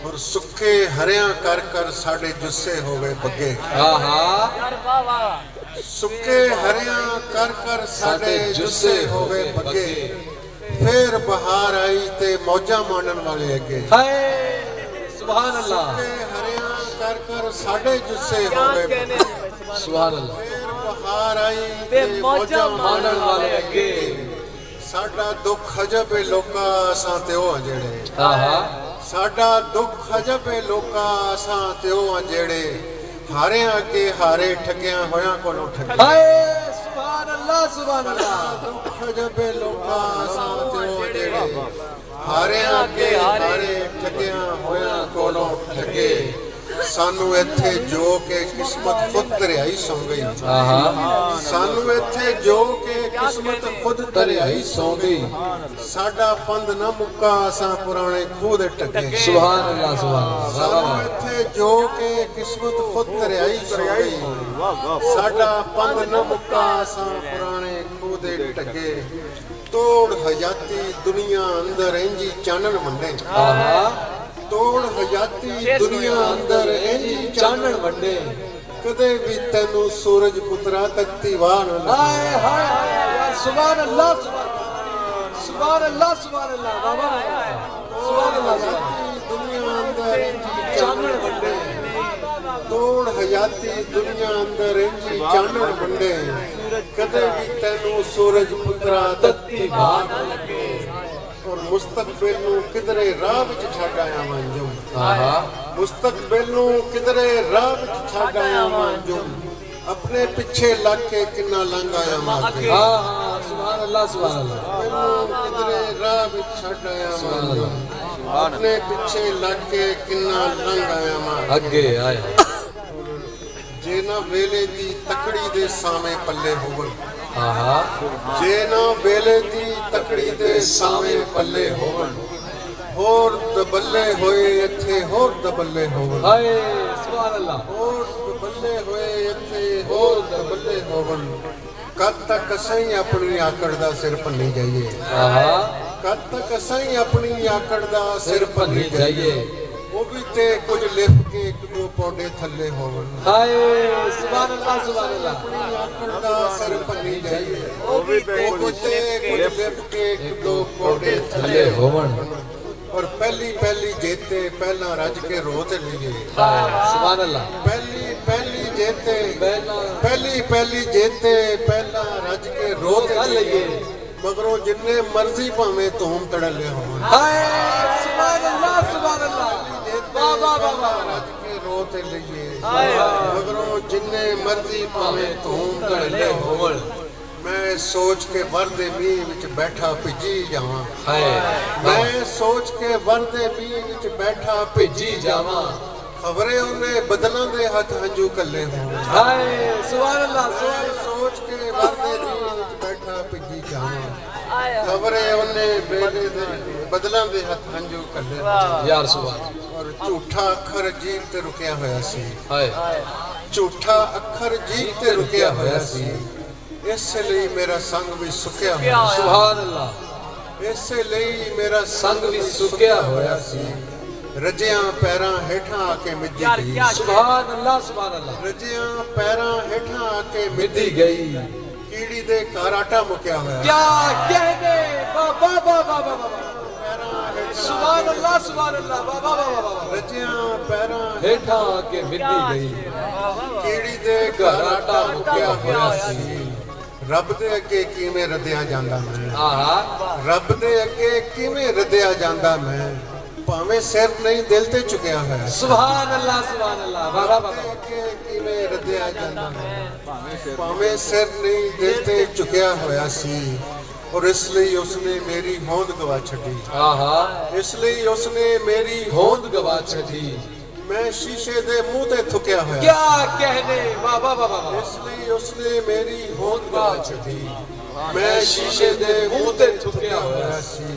और सुखे हरियां कर कर साडे जुस्से हो गए बग्गे। सुखे हरियां कर साडे जुस्से हो गए बग्गे। फिर बहार आई ते मौजा मानन वाले अगे। सुभान अल्लाह। सुखे हरियां कर साडे जुस्से हो गए। सुभान अल्लाह। फिर बहार आई ते मौजा मानन वाले अगे। साडा दुख अजब है लोका असां ते ओ जेड़े। साडा दुख अजब है लोका असां ते ओ जेड़े। हारे अगे हारे ठगिया होया कोलों ठगे। सुभान अल्लाह सुभान अल्लाह। दुख अजब है लोका असां ते ओ जेड़े। हारे अगे हारे ठगिया होया कोलों ठगे। सानू इत्थे जो के किस्मत खुद दरियाई सौ गई। सानू इत्थे जो के किस्मत खुद दरियाई सौ गई। साडा पंध न मुक्का असां पुराने खूह दे टके। सुभान अल्लाह सुभान अल्लाह। सानू इत्थे जो के किस्मत खुद दरियाई सौ गई। साडा पंध न मुक्का असां पुराने खूह दे टके। तोड़ हयाती दुनिया अंदर इंजी चानन मंडे। तोड़ हयाती दुनिया अंदर इंजी चानन वंडे। कदे भी तैनू सूरज पुत्रा तकती वाह न लगे। सुभान अल्लाह सुभान अल्लाह सुभान अल्लाह बाबा सुभान अल्लाह। दुनिया अंदर इंजी चानन वंडे। तोड़ हयाती दुनिया अंदर इंजी चानन वंडे। कदे भी तैनू सूरज पुत्रा तकती वाह न लगे। और मुस्तकबिल नू किधरे राह विच छड्ड आया मंजुम। मुस्तकबिल नू किधरे राह विच छड्ड आया मंजुम। अपने पीछे लग के किन्ना लंघ आया माके। सुभान अल्लाह सुभान अल्लाह। किधरे राह विच छड्ड आया मंजुम। अपने पीछे लग के किन्ना लंघ आया माके। अगे आया जे ना वेले दी तकड़ी दे सामे पल्ले होवन। जे ना वेले दी तकड़ी दे सामे पल्ले होवन। होर दबल्ले होए इत्थे होर दबल्ले होवन। सुभान अल्लाह। होर दबल्ले होए इत्थे होर दबल्ले होवन। कद तक असीं अपनी आकड़ दा सिर भन्नी जाइए। कद तक असीं अपनी आकड़ दा सिर भन्नी जाइए। वो भी ते कुछ लिख के एक दो पौधे थल्ले होवन। सुभान अल्लाह सुभान अल्लाह। अपनी आकड़ दा सिर भन्नी जाइए। वो भी ते कुछ लिख के एक दो पौधे थल्ले होवन। और पहली पहली जेते पहला रज के रोत लिए। सुभान अल्लाह। पहली पहली जेते पहली पहली जेते पहला रज के रोत लिए। मगरों जिन्ने मर्जी भावे धूम तड़ले होवन। सुभान अल्लाह सुभान अल्लाह। बाबा बाबा रज के रोत लिए। मगरों जिन्ने मर्जी भावे धूम तड़ले होवन। मैं सोच के वरदे मींह विच बैठा भिजी जावां। मैं सोच के वरदे मींह विच बैठा भिजी जावां। खबरें उन्हें बदलां दे हथ हंजू कल्ले होवन। सुभान अल्लाह। सोच के वरदे मींह विच बैठा भिजी जावां। खबरें उन्हें बेले दे बदलां दे हथ हंजू कल्ले यार सुभान। और झूठा अखर जीव ते रुकिया होया सी। झूठा अखर जीव ते रुकिया होया सी। इस लिए मेरा संग भी सुक्या होया। सुभान अल्लाह। इस लिए मेरा संग भी सुक्या होया सी। रजियां पैरां हेठां आके मिधी गई। सुभान अल्लाह सुभान अल्लाह। रजियां पैरां हेठां आके मिधी गई। कीड़ी दे घर आटा मुक्या होया। क्या कहने बाबा बाबा बाबा। सुभान अल्लाह सुभान अल्लाह बाबा बाबा। रजियां पैरां हेठां आके मिधी गई। कीड़ी दे घर आटा मुक्या होया सी। रब दे अगे किवें रद्दिया जांदा मैं। रब दे अगे किवें रद्दिया जांदा मैं। भावें सिर नहीं दिल ते चुकिया है। सुभान अल्लाह सुभान अल्लाह बाबा बाबा। किवें रद्दिया जांदा मैं। भावें सिर नहीं दिल ते चुकिया होया सी। और इसलिए उसने मेरी होंद गवा छड़ी। इसलिए उसने मेरी होंद गवा छड़ी। मैं शीशे दे मुंह ते थुकिया होया। क्या कहने बाबा बाबा। इसलिए उसने मेरी होंद गवा छड़ी। मैं शीशे दे मुंह ते थुकिया होया सी।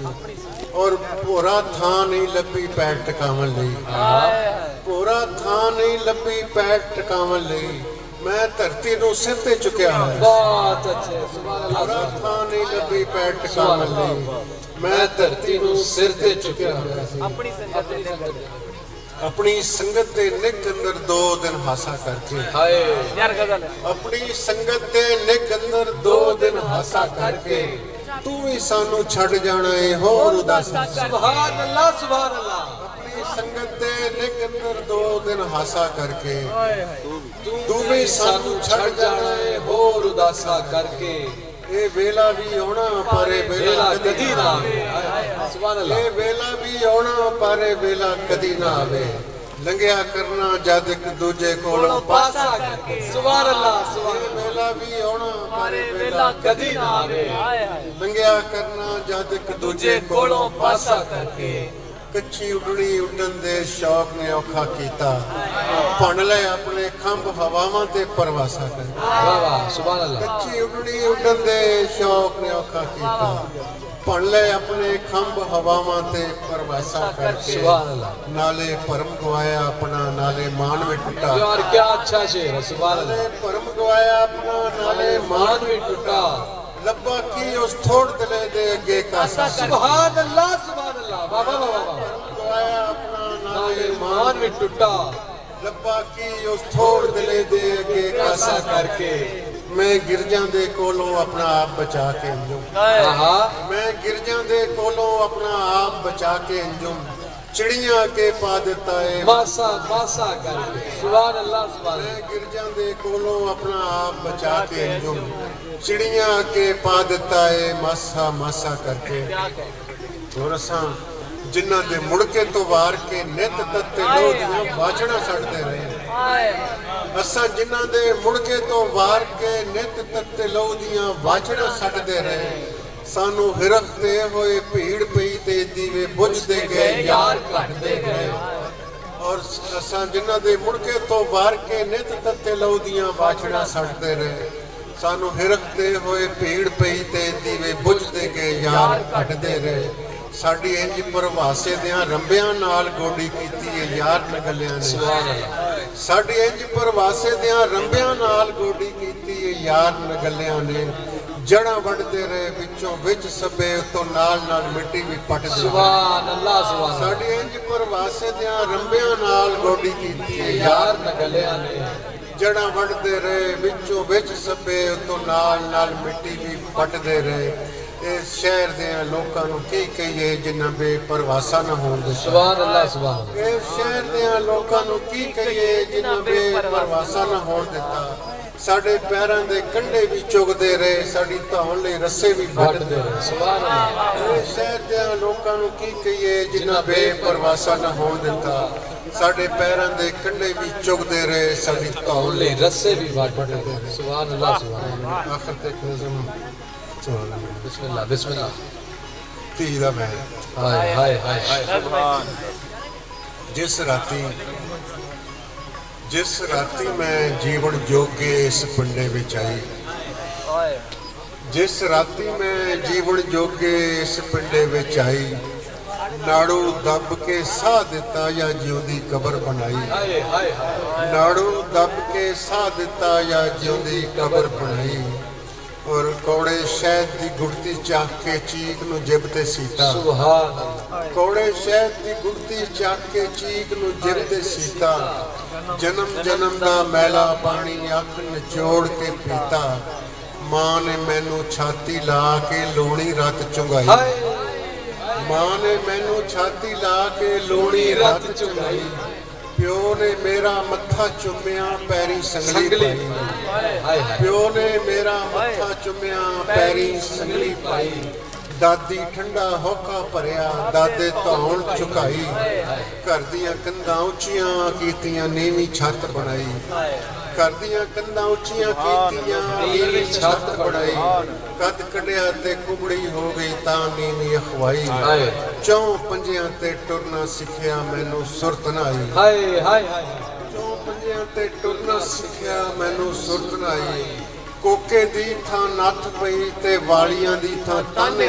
और भोरा थां नहीं लभी पैर टकावन लई। भोरा थां नहीं लभी पैर टकावन लई। मैं धरती नूं सिर ते चुकिया है। बहुत अच्छे सुभान अल्लाह। भोरा थां नहीं लभी पैर टकावन लई। मैं धरती नूं सिर ते चुकिया है। अपनी ਆਪਣੀ ਸੰਗਤ ਦੇ ਨਿੱਘ ਅੰਦਰ 2 ਦਿਨ ਹਾਸਾ ਕਰਕੇ ਹਾਏ ਆਪਣੀ ਸੰਗਤ ਦੇ ਨਿੱਘ ਅੰਦਰ 2 ਦਿਨ ਹਾਸਾ ਕਰਕੇ ਤੂੰ ਵੀ ਸਾਨੂੰ ਛੱਡ ਜਾਣਾ ਏ ਹੋਰ ਉਦਾਸੀ ਸੁਭਾਨ ਅੱਲਾਹ ਸੁਭਾਨ ਅੱਲਾਹ ਆਪਣੀ ਸੰਗਤ ਦੇ ਨਿੱਘ ਅੰਦਰ 2 ਦਿਨ ਹਾਸਾ ਕਰਕੇ ਤੂੰ ਵੀ ਸਾਨੂੰ ਛੱਡ ਜਾਣਾ ਏ ਹੋਰ ਉਦਾਸਾ ਕਰਕੇ ਇਹ ਵੇਲਾ ਵੀ ਆਉਣਾ ਪਰ ਇਹ ਵੇਲਾ ਵੇਲਾ ਕਦੀ ਕਦੀ ਨਾ ਆਵੇ ਸੁਭਾਨ ਅੱਲਾਹ ਇਹ ਵੇਲਾ ਵੀ ਆਉਣਾ ਪਰ ਇਹ ਵੇਲਾ ਕਦੀ ਨਾ ਆਵੇ ਲੰਘਿਆ ਕਰਨਾ ਜਦ ਇੱਕ ਦੂਜੇ ਕੋਲੋਂ ਪਾਸਾ ਕਰਕੇ ਸੁਭਾਨ ਅੱਲਾਹ ਸੁਭਾਨ ਇਹ ਵੇਲਾ ਵੀ ਆਉਣਾ ਪਰ ਇਹ ਵੇਲਾ ਕਦੀ ਨਾ ਆਵੇ ਲੰਘਿਆ ਕਰਨਾ ਜਦ ਇੱਕ ਦੂਜੇ ਕੋਲੋਂ ਪਾਸਾ ਕਰਕੇ ਕੱਚੀ ਉਡਣੀ ਉੱਡਣ ਦੇ ਸ਼ੌਕ ਨੇ ਔਖਾ ਕੀਤਾ ਭੰਨ ਲੈ ਆਪਣੇ ਖੰਭ ਹਵਾਵਾਂ ਤੇ ਪਰਵਾਸਾ ਕਰ ਵਾਹ ਵਾਹ ਸੁਭਾਨ ਅੱਲਾਹ ਕੱਚੀ ਉਡਣੀ ਉੱਡਣ ਦੇ ਸ਼ੌਕ ਨੇ ਔਖਾ ਕੀਤਾ ਭੰਨ ਲੈ ਆਪਣੇ ਖੰਭ ਹਵਾਵਾਂ ਤੇ ਪਰਵਾਸਾ ਕਰਕੇ ਸੁਭਾਨ ਅੱਲਾਹ ਨਾਲੇ ਭਰਮ ਗਵਾਇਆ ਆਪਣਾ ਨਾਲੇ ਮਾਨ ਵੀ ਟੁੱਟਾ यार क्या अच्छा शेर है सुभान अल्लाह ਨਾਲੇ ਭਰਮ ਗਵਾਇਆ ਆਪਣਾ ਨਾਲੇ ਮਾਨ मान भी टूटा ਲੱਭਾ ਕੀ ਉਸ ਥੋੜ ਦਿਲੇ ਦੇ ਅੱਗੇ ਕਾਸਾ सुभान अल्लाह वाह वाह वाह वाह ਗਵਾਇਆ ਆਪਣਾ ਨਾਲੇ नाले ਮਾਨ मान भी टूटा ਲੱਭਾ ਕੀ ਉਸ ਥੋੜ ਦਿਲੇ ਦੇ ਅੱਗੇ ਕਾਸਾ ऐसा करके ਮੈਂ ਗਿਰਜਾਂ ਦੇ ਕੋਲੋਂ ਆਪਣਾ ਆਪ ਬਚਾ ਕੇ ਅੰਜੂਮ हाँ ਮੈਂ ਗਿਰਜਾਂ ਦੇ ਕੋਲੋਂ ਆਪਣਾ ਆਪ ਬਚਾ ਕੇ ਅੰਜੂਮ ਚਿੜੀਆਂ ਕੇ ਪਾ ਦਿੱਤਾ ਏ मासा मासा करके सुभान अल्लाह ਮੈਂ ਗਿਰਜਾਂ ਦੇ ਕੋਲੋਂ ਆਪਣਾ ਆਪ ਬਚਾ ਕੇ ਅੰਜੂਮ ਚਿੜੀਆਂ ਕੇ ਪਾ ਦਿੱਤਾ ਏ ਮਾਸਾ ਮਾਸਾ ਕਰਕੇ ਹੋਰ ਅਸਾਂ ਜਿਨ੍ਹਾਂ ਦੇ ਮੁੜਕੇ ਤੋਂ ਵਾਰ ਕੇ ਨਿਤ ਤੱਤੇ ਲੋਹ ਦੀਆਂ ਬਾਝਣਾ ਛੱਡਦੇ ਰਹੇ ਅਸਾਂ ਜਿਨ੍ਹਾਂ ਦੇ ਮੁੜਕੇ ਤੋਂ ਵਾਰ ਕੇ ਨਿਤ ਤੱਤੇ ਲੋਹ ਦੀਆਂ ਬਾਝਣਾ ਛੱਡਦੇ ਰਹੇ ਸਾਨੂੰ ਹਿਰਖਦੇ ਹੋਏ ਭੀੜ ਪਈ ਤੇ ਦੀਵੇ ਬੁਝਦੇ ਗਏ ਯਾਰ ਘਟਦੇ ਗਏ ਔਰ ਅਸਾਂ ਜਿਨ੍ਹਾਂ ਦੇ ਮੁੜਕੇ ਤੋਂ ਵਾਰ ਕੇ ਨਿਤ ਤੱਤੇ ਲੋਹ ਦੀਆਂ ਬਾਝਣਾ ਛੱਡਦੇ ਰਹੇ ਸਾਨੂੰ ਹਿਰਖਦੇ ਹੋਏ ਭੀੜ ਪਈ ਤੇ ਦੀਵੇ ਬੁਝਦੇ ਗਏ ਯਾਰ ਘਟਦੇ ਰਹੇ ਸਾਡੀ ਇੰਜ ਪਰਵਾਸੇ ਦਿਆਂ ਰੰਬਿਆਂ ਨਾਲ ਗੋਡੀ ਕੀਤੀ ਏ ਯਾਰ ਨਗਲਿਆਂ ਨੇ सुभान अल्लाह ਸਾਡੀ ਇੰਜ ਪਰਵਾਸੇ ਦਿਆਂ ਰੰਬਿਆਂ ਨਾਲ ਗੋਡੀ ਕੀਤੀ ਏ ਯਾਰ ਨਗਲਿਆਂ ਨੇ ਜੜਾਂ ਵੱਢਦੇ ਰਹੇ ਵਿੱਚੋਂ ਵਿੱਚ ਸਭੇ ਉਤੋਂ ਨਾਲ ਨਾਲ ਮਿੱਟੀ ਵੀ ਪੱਟਦੇ सुभान अल्लाह सुभान अल्लाह ਸਾਡੀ ਇੰਜ ਪਰਵਾਸੇ ਦਿਆਂ ਰੰਬਿਆਂ ਨਾਲ ਗੋਡੀ ਕੀਤੀ ਏ ਯਾਰ यार नगलिया ने ਜੜਾਂ ਵੱਢਦੇ ਰਹੇ ਵਿੱਚੋਂ ਵਿੱਚ ਸਭੇ ਉਤੋਂ ਨਾਲ ਨਾਲ ਮਿੱਟੀ ਵੀ ਪੱਟਦੇ ਰਹੇ ਇਸ ਸ਼ਹਿਰ ਦੇ ਲੋਕਾਂ ਨੂੰ ਕੀ ਕਹੀਏ ਜਿਨ੍ਹਾਂ ਬੇਪਰਵਾਸਾ ਨਾ ਹੋਣ ਦਿੱਤਾ सुभान अल्लाह सुभान अल्लाह ਇਸ ਸ਼ਹਿਰ ਦੇ ਲੋਕਾਂ ਨੂੰ ਕੀ ਕਹੀਏ ਜਿਨ੍ਹਾਂ ਬੇਪਰਵਾਸਾ ਨਾ ਹੋਣ ਦਿੱਤਾ ਸਾਡੇ ਪੈਰਾਂ ਦੇ ਕੰਢੇ ਵੀ ਚੁਗਦੇ ਰਹੇ ਸਾਡੀ ਧੌਣ ਲਈ ਰੱਸੇ ਵੀ ਵੱਢਦੇ ਰਹੇ सुभान अल्लाह ਇਸ ਸ਼ਹਿਰ ਦੇ ਲੋਕਾਂ ਨੂੰ ਕੀ ਕਹੀਏ ਜਿਨ੍ਹਾਂ ਬੇਪਰਵਾਸਾ ਨਾ ਹੋਣ ਦਿੱਤਾ ਸਾਡੇ ਪੈਰਾਂ ਦੇ ਕੰਢੇ ਵੀ ਚੁਗਦੇ ਰਹੇ ਸਾਡੀ ਧੌਣ ਲਈ ले रस्से भी बांटते थे सुभान अल्लाह सुभान अल्लाह ਆਖਰ ਤੇ ਨਜ਼ਮ ਸੁਭਾਨ बिस्मिल्लाह बिस्मिल्लाह ਧੀ ਦਾ ਮੈਂ हाय हाय हाय ਜਿਸ ਰਾਤੀ ਮੈਂ ਜੀਵਨ ਜੋਗੇ ਇਸ ਪਿੰਡੇ ਵਿੱਚ ਆਈ ਜਿਸ ਰਾਤੀ ਮੈਂ ਜੀਵਨ ਜੋਗੇ ਇਸ ਪਿੰਡੇ ਵਿੱਚ ਆਈ ਨਾੜੂ ਦੱਬ ਕੇ ਸਾਹ ਦਿੱਤਾ ਜਾਂ ਜਿਉਂਦੀ ਕਬਰ ਬਣਾਈ हाय हाय हाय ਨਾੜੂ ਦੱਬ ਕੇ ਸਾਹ ਦਿੱਤਾ ਜਾਂ ਜਿਉਂਦੀ ਕਬਰ ਬਣਾਈ ਔਰ ਕੌੜੇ ਸ਼ਹਿਦ ਦੀ ਗੁੜਤੀ ਚਾਹ ਕੇ ਚੀਕ ਨੂੰ ਜਿਬ ਤੇ ਸੀਤਾ सुभान अल्लाह ਕੌੜੇ ਸ਼ਹਿਦ ਦੀ ਗੁੜਤੀ ਚਾਹ ਕੇ ਚੀਕ ਨੂੰ ਜਿਬ ਤੇ ਸੀਤਾ ਜਨਮ ਜਨਮ ਦਾ ਮੈਲਾ ਪਾਣੀ ਅੱਖ ਨਿਚੋੜ ਕੇ ਪੀਤਾ ਮਾਂ ਨੇ ਮੈਨੂੰ ਛਾਤੀ ਲਾ ਕੇ ਲੋਣੀ ਰਤ ਚੁੰਗਾਈ हाय ਮਾਂ ਨੇ ਮੈਨੂੰ ਛਾਤੀ ਲਾ ਕੇ ਲੋਣੀ ਰਤ ਚੁੰਗਾਈ ਪਿਓ ਨੇ ਮੇਰਾ ਮੱਥਾ ਚੁੰਮਿਆ ਪੈਰੀ ਸੰਗਲੀ संगली ਪਾਈ हाय हाय ਪਿਓ ਨੇ ਮੇਰਾ ਮੱਥਾ ਚੁੰਮਿਆ ਪੈਰੀ ਸੰਗਲੀ ਪਾਈ ਦਾਦੀ ਠੰਡਾ ਹੋਕਾ ਭਰਿਆ ਦਾਦੇ ਧੌਣ ਝੁਕਾਈ ਘਰ ਦੀਆਂ ਕੰਧਾਂ ਉੱਚੀਆਂ ਕੀਤੀਆਂ ਨੀਵੀਂ ਛੱਤ ਬਣਾਈ ਘਰ ਦੀਆਂ ਕੰਧਾਂ ਉੱਚੀਆਂ ਕੀਤੀਆਂ ਨੀਵੀਂ ਛੱਤ ਬਣਾਈ ਕੱਦ ਕੱਢਿਆ ਤੇ ਕੁਬੜੀ ਹੋ ਗਈ ਤਾਂ ਨੀਵੀਂ ਅਖਵਾਈ हाय ਚੌਂ ਪੰਜਿਆਂ ਤੇ ਟੁਰਨਾ ਸਿੱਖਿਆ ਮੈਨੂੰ ਸੁਰਤ ਨਾ ਆਈ हाय हाय हाय ਚੌਂ ਪੰਜਿਆਂ ਤੇ ਟੁਰਨਾ ਸਿੱਖਿਆ ਮੈਨੂੰ ਸੁਰਤ ਨਾ ਆਈ ਕੋਕੇ ਦੀ ਥਾਂ ਨੱਥ ਪਈ ਤੇ ਵਾਲੀਆਂ ਦੀ ਥਾਂ ਤਾਨੇ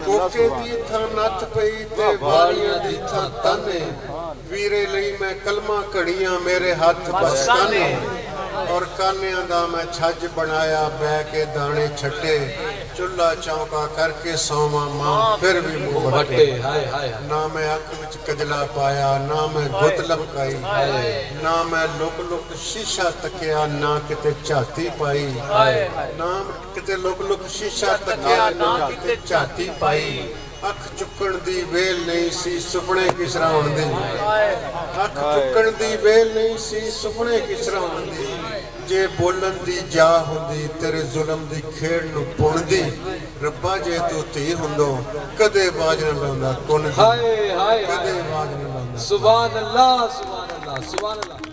ਕੋਕੇ ਦੀ ਥਾਂ ਨੱਥ ਪਈ ਤੇ ਵਾਲੀਆਂ ਦੀ ਥਾਂ ਤਾਨੇ ਵੀਰੇ ਲਈ ਮੈਂ ਕਲਮਾਂ ਘੜੀਆਂ ਮੇਰੇ ਹੱਥ ਬਸ ਕਾਨੇ ਔਰ ਕਾਨਿਆਂ ਦਾ ਮੈਂ ਛੱਜ ਬਣਾਇਆ ਬਹਿ ਕੇ ਦਾਣੇ ਛੱਡੇ ਚੁੱਲਾ ਚੌਂਕਾ ਕਰਕੇ ਸੌਵਾਂ ਮਾਂ ਫਿਰ ਵੀ ਮੂੰਹ ਵੱਟੇ ਵੱਟੇ ਹਾਏ ਹਾਏ ਹਾਏ ਨਾ ਮੈਂ ਅੱਖ ਵਿੱਚ ਕਜਲਾ ਪਾਇਆ ਨਾ ਮੈਂ ਗੁੱਤ ਲਮਕਾਈ ਨਾ ਮੈਂ ਲੁਕ ਲੁਕ ਸ਼ੀਸ਼ਾ ਤੱਕਿਆ ਨਾ ਕਿਤੇ ਝਾਤੀ ਪਾਈ ਨਾ ਕਿਤੇ ਲੁਕ ਲੁਕ ਸ਼ੀਸ਼ਾ ਤੱਕਿਆ ਨਾ ਕਿਤੇ ਝਾਤੀ ਪਾਈ ਅੱਖ ਚੁੱਕਣ ਦੀ ਵੇਲ ਨਹੀਂ ਸੀ ਸੁਪਨੇ ਕਿਸ ਤਰ੍ਹਾਂ ਹੋਣ ਦੀ ਅੱਖ ਚੁੱਕਣ ਦੀ ਵੇਲ ਨਹੀਂ ਸੀ ਸੁਪਨੇ ਕਿਸ ਤਰ੍ਹਾਂ ਹੋਣ ਦੀ ਜੇ ਬੋਲਣ ਦੀ ਜਾ ਹੁੰਦੀ ਤੇਰੇ ਜ਼ੁਲਮ ਦੀ ਖੇਡ ਨੂੰ ਪੁਣਦੀ ਰੱਬਾ ਜੇ ਤੂੰ ਧੀ ਹੁੰਦੋ ਕਦੇ ਬਾਜ ਨਾ ਲਾਉਂਦਾ ਕੁੰਨ ਹਾਏ ਹਾਏ ਕਦੇ ਬਾਜ ਨਾ ਲਾਉਂਦਾ ਸੁਭਾਨ ਅੱਲਾਹ ਸੁਭਾਨ ਅੱਲਾਹ ਸੁਭਾਨ ਅੱਲਾਹ